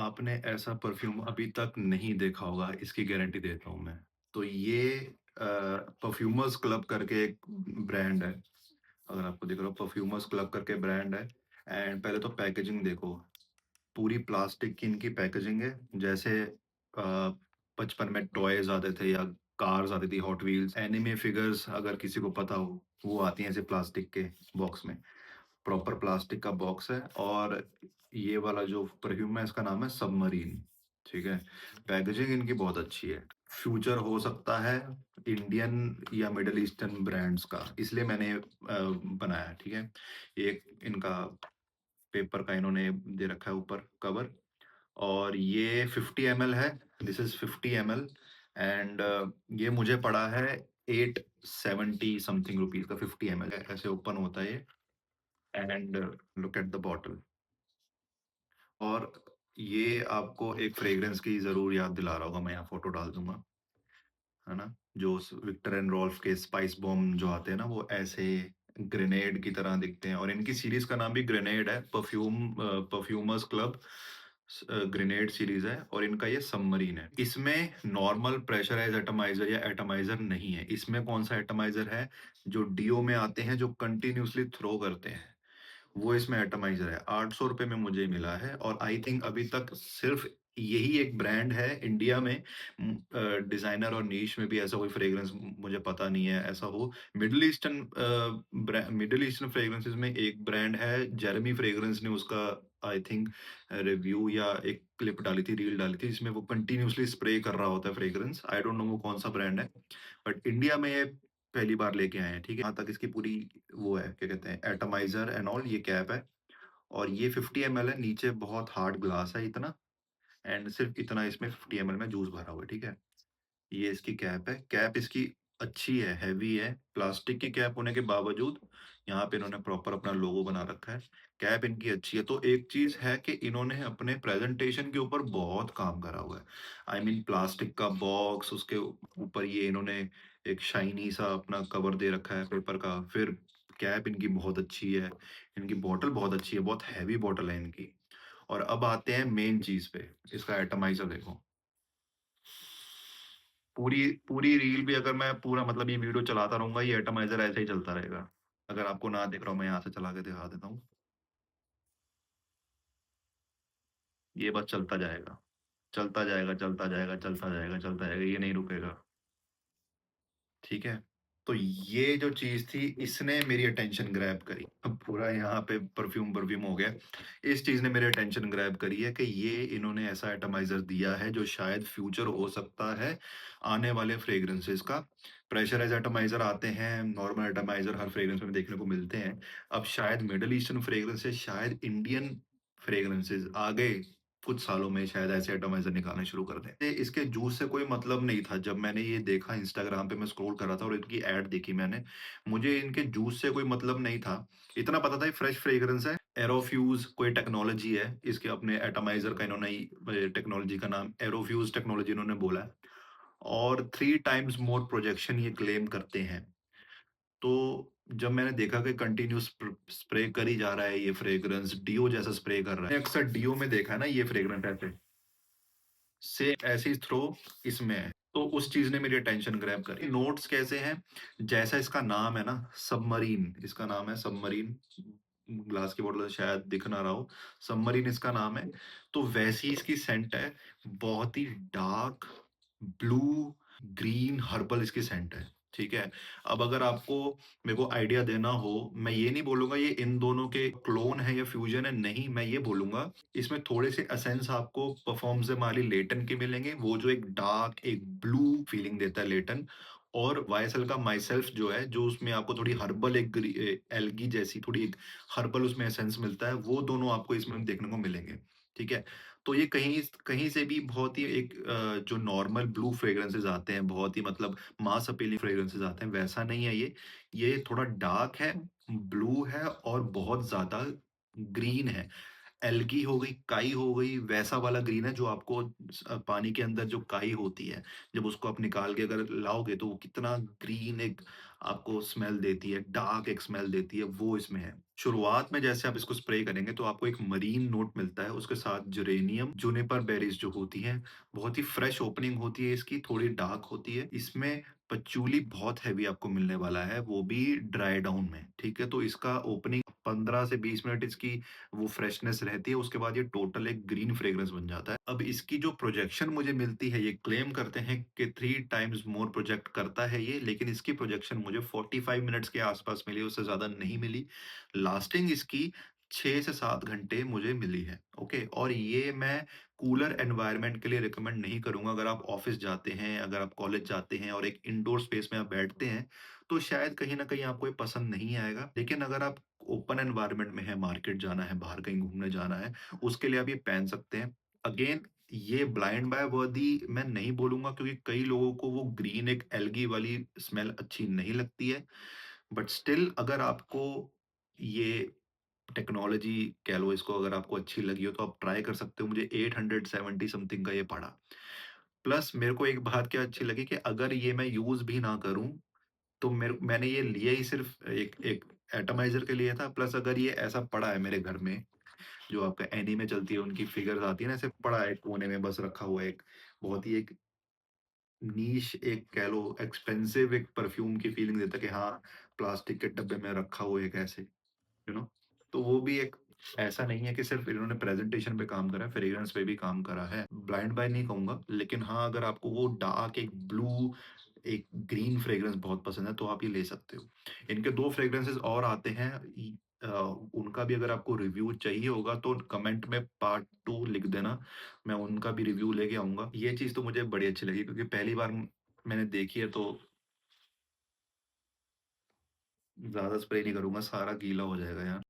आपने ऐसा परफ्यूम अभी तक नहीं देखा होगा, इसकी गारंटी देता हूँ मैं। तो ये परफ्यूमर्स क्लब करके एक ब्रांड है, अगर आपको दिख रहा हो परफ्यूमर्स क्लब करके ब्रांड है। एंड पहले तो पैकेजिंग देखो, पूरी प्लास्टिक की इनकी पैकेजिंग है। जैसे बचपन में टॉयज़ आते थे या कार्स आती थी, हॉट व्हील्स, एनीमे फिगर्स अगर किसी को पता हो, वो आती हैं ऐसे प्लास्टिक के बॉक्स में। प्रॉपर प्लास्टिक का बॉक्स है और ये वाला जो परफ्यूम है इसका नाम है सबमरीन, ठीक है? पैकेजिंग इनकी बहुत अच्छी है। फ्यूचर हो सकता है इंडियन या मिडल ईस्टर्न ब्रांड्स का, इसलिए मैंने बनाया, ठीक है? एक इनका पेपर का इन्होंने दे रखा है ऊपर कवर, और ये 50 एमएल है। दिस इज़ 50 एमएल एंड ये मुझे पड़ा है 870 समथिंग रुपीज़ का। 50 एमएल है, ऐसे ओपन होता है ये। And look at the bottle. और ये आपको एक फ्रेग्रेंस की ज़रूर याद दिला रहा होगा, मैं यहाँ फ़ोटो डाल दूँगा, है ना? जो स विक्टर एंड रोल्फ के स्पाइस बॉम्ब जो आते हैं ना, वो ऐसे ग्रेनेड की तरह दिखते हैं और इनकी सीरीज़ का नाम भी ग्रेनेड है, परफ्यूमर्स क्लब ग्रेनेड सीरीज़ है और इनका ये सबमरीन है। इसमें नॉर्मल प्रेशराइज़्ड एटमाइज़र या एटमाइज़र नहीं है। इसमें कौन-सा एटमाइज़र है, जो डीओ में आते हैं, जो कंटीन्यूअसली थ्रो करते हैं। वो इसमें एटमाइज़र है, ₹800 में मुझे मिला है और आई थिंक अभी तक सिर्फ़ यही एक ब्रांड है इंडिया में। डिज़ाइनर और नीश में भी ऐसा कोई फ्रेग्रेंस मुझे पता नहीं है ऐसा हो। मिडल ईस्टर्न फ्रेग्रेंसेस में एक ब्रांड है, जेरेमी फ्रेग्रेंस ने उसका आई थिंक रिव्यू या एक क्लिप डाली थी, रील डाली थी, जिसमें वो कंटीन्यूअसली स्प्रे कर रहा होता है फ्रेग्रेंस। आई डोंट नो वो कौन-सा ब्रांड है, बट इंडिया में ये पहली बार लेके आए हैं, ठीक है? यहाँ तक इसकी पूरी वो है, क्या कहते हैं, एटमाइज़र एंड ऑल, ये कैप है और ये 50 एमएल है, नीचे बहुत हार्ड ग्लास है इतना, एंड सिर्फ़ इतना इसमें 50 एमएल में जूस भरा हुआ है, ठीक है? ये इसकी कैप है। कैप इसकी अच्छी है, हेवी है। प्लास्टिक की कैप होने के बावजूद यहाँ पे इन्होंने प्रॉपर अपना लोगो बना रखा है। कैप इनकी अच्छी है। तो एक चीज़ है कि इन्होंने अपने प्रेज़ेंटेशन के ऊपर बहुत काम करा हुआ है। आई मीन प्लास्टिक का बॉक्स, उसके ऊपर ये इन्होंने एक शाइनी सा अपना कवर दे रखा है पेपर का। फिर कैप इनकी बहुत अच्छी है। इनकी बॉटल बहुत अच्छी है, बहुत हेवी बॉटल है इनकी। और अब आते हैं मेन चीज़ पे, इसका एटमाइज़र देखो। पूरी पूरी रील भी अगर मैं पूरा मतलब ये वीडियो चलाता रहूँगा, ये एटमाइज़र ऐसे ही चलता रहेगा। अगर आपको ना दिख रहा हो, मैं यहाँ से चला के दिखा देता हूँ। ये बस चलता जाएगा, चलता जाएगा, चलता जाएगा, चलता जाएगा, चलता जाएगा, ये नहीं रुकेगा। ठीक है? तो ये जो चीज़ थी, इसने मेरी अटेंशन ग्रैब करी। अब पूरा यहाँ पे परफ्यूम-परफ्यूम हो गया। इस चीज़ ने मेरी अटेंशन ग्रैब करी है कि ये इन्होंने ऐसा एटमाइज़र दिया है जो शायद फ्यूचर हो सकता है आने वाले फ्रेग्रेंसेस का। प्रेशराइज़्ड एटमाइज़र आते हैं, नॉर्मल एटमाइज़र हर फ्रेग्रेंस में देखने को मिलते हैं। अब शायद मिडल ईस्टर्न फ्रेग्रेंसेस, शायद इंडियन फ्रेग्रेंसेस आगे कुछ सालों में शायद ऐसे एटमाइज़र निकालना शुरू कर दें। ये इसके जूस से कोई मतलब नहीं था। जब मैंने ये देखा इंस्टाग्राम पे, मैं स्क्रॉल कर रहा था और इनकी ऐड देखी मैंने, मुझे इनके जूस से कोई मतलब नहीं था। इतना पता था ये फ्रेश फ्रेग्रेंस है। एरोफ्यूज़ कोई टेक्नोलॉजी है, इसके अपने एटमाइज़र का इन्होंने टेक्नोलॉजी का नाम एरोफ्यूज़ टेक्नोलॉजी इन्होंने बोला है और 3 टाइम्स मोर प्रोजेक्शन ये क्लेम करते हैं। तो जब मैंने देखा कि कंटिन्यूअस स्प्रे कर ही जा रहा है ये फ्रेग्रेंस, डियो जैसा स्प्रे कर रहा है। अक्सर डियो में देखा है ना ये फ्रेग्रेंस ऐसे, सेम ऐसे ही थ्रो इसमें है। तो उस चीज़ ने मेरी अटेंशन ग्रैब करी। नोट्स कैसे हैं? जैसा इसका नाम है ना, सबमरीन, इसका नाम है सबमरीन। ग्लास की बॉटल से शायद दिख ना रहा हो। सबमरीन इसका नाम है। तो वैसी इसकी सेंट है। बहुत ही डार्क ब्लू, ग्रीन, हर्बल इसकी सेंट है, ठीक है? अब अगर आपको मेरे को आइडिया देना हो, मैं ये नहीं बोलूँगा ये इन दोनों के क्लोन है या फ्यूज़न है, नहीं, मैं ये बोलूँगा इसमें थोड़े से एसेंस आपको परफॉर्म से माली लेटन के मिलेंगे, वो जो एक डार्क, एक ब्लू फीलिंग देता है लेटन। और वाईएसएल का माई सेल्फ जो है, जो उसमें आपको थोड़ी हर्बल, एक एल्गी जैसी थोड़ी एक हर्बल उसमें एसेंस मिलता है, वो दोनों आपको इसमें देखने को मिलेंगे, ठीक है? तो ये कहीं कहीं से भी बहुत ही एक जो नॉर्मल ब्लू फ्रेग्रेंसेस आते हैं, बहुत ही मतलब मास अपीलिंग फ्रेग्रेंसेस आते हैं, वैसा नहीं है ये। ये थोड़ा डार्क है, ब्लू है और बहुत ज़्यादा ग्रीन है। एल्गी हो गई, काई हो गई, वैसा वाला ग्रीन है जो आपको पानी के अंदर जो काई होती है, जब उसको आप निकाल के अगर लाओगे तो वो कितना ग्रीन एक आपको स्मेल देती है, डार्क एक स्मेल देती है, वो इसमें है। शुरुआत में जैसे आप इसको स्प्रे करेंगे तो आपको एक मरीन नोट मिलता है, उसके साथ जेरेनियम, जुनिपर बेरीज़ जो होती हैं, बहुत ही फ्रेश ओपनिंग होती है इसकी, थोड़ी डार्क होती है। इसमें पचूली बहुत हेवी आपको मिलने वाला है, वो भी ड्राई डाउन में, ठीक है? तो इसका ओपनिंग 15 से 20 मिनट इसकी वो फ्रेशनेस रहती है, उसके बाद ये टोटल एक ग्रीन फ्रेग्रेंस बन जाता है। अब इसकी जो प्रोजेक्शन मुझे मिलती है, ये क्लेम करते हैं कि 3 टाइम्स मोर प्रोजेक्ट करता है ये, लेकिन इसकी प्रोजेक्शन मुझे 45 मिनट्स के आसपास मिली, उससे ज़्यादा नहीं मिली। लास्टिंग इसकी 6 से 7 घंटे मुझे मिली है, ओके? और ये मैं कूलर एनवायरनमेंट के लिए रिकमेंड नहीं करूँगा। अगर आप ऑफ़िस जाते हैं, अगर आप कॉलेज जाते हैं और एक इंडोर स्पेस में आप बैठते हैं, तो शायद कहीं न कहीं आपको ये पसंद नहीं आएगा। लेकिन अगर आप ओपन एनवायरनमेंट में हैं, मार्केट जाना है, बाहर कहीं घूमने जाना है, उसके लिए आप ये पहन सकते हैं। अगेन ये ब्लाइंड बाय वर्दी मैं नहीं बोलूँगा क्योंकि कई लोगों को वो ग्रीन एक एल्गी वाली स्मेल अच्छी नहीं लगती है। बट स्टिल अगर आपको ये टेक्नोलॉजी कह लो इसको अगर आपको अच्छी लगी हो तो आप ट्राई कर सकते हो। मुझे 870 समथिंग का ये पड़ा। प्लस मेरे को एक बात क्या अच्छी लगी कि अगर ये मैं यूज़ भी ना करूँ तो मैंने ये लिया ही सिर्फ़ एक एक एटमाइज़र के लिए था, प्लस अगर ये ऐसा पड़ा है मेरे घर में, जो आपका एनीमे चलती है, उनकी फ़िगर्स आती है ना, ऐसे पड़ा है कोने में बस रखा हुआ है एक, बहुत ही एक नीश एक कह लो एक्सपेंसिव एक परफ्यूम की फ़ीलिंग देता है कि हाँ, प्लास्टिक के डब्बे में रखा हुआ है एक ऐसे, यू नो? तो वो भी एक ऐसा नहीं है कि सिर्फ़ इन्होंने प्रेज़ेंटेशन पे काम करा है, फ्रेग्रेंस पे भी काम करा है। ब्लाइंड बाय नहीं कहूँगा, लेकिन हाँ, अगर आपको वो डार्क एक ब्लू, एक ग्रीन फ्रेग्रेंस बहुत पसंद है, तो आप ये ले सकते हो। इनके 2 फ्रेग्रेंसेस और आते हैं अ, उनका भी अगर आपको रिव्यू चाहिए होगा तो कमेंट में पार्ट 2 लिख देना, मैं उनका भी रिव्यू लेके आऊँगा। ये चीज़ तो मुझे बड़ी अच्छी लगी क्योंकि पहली बार मैंने देखी है तो ज़्यादा स्प्रे नहीं करूँगा, सारा गीला हो जाएगा यार।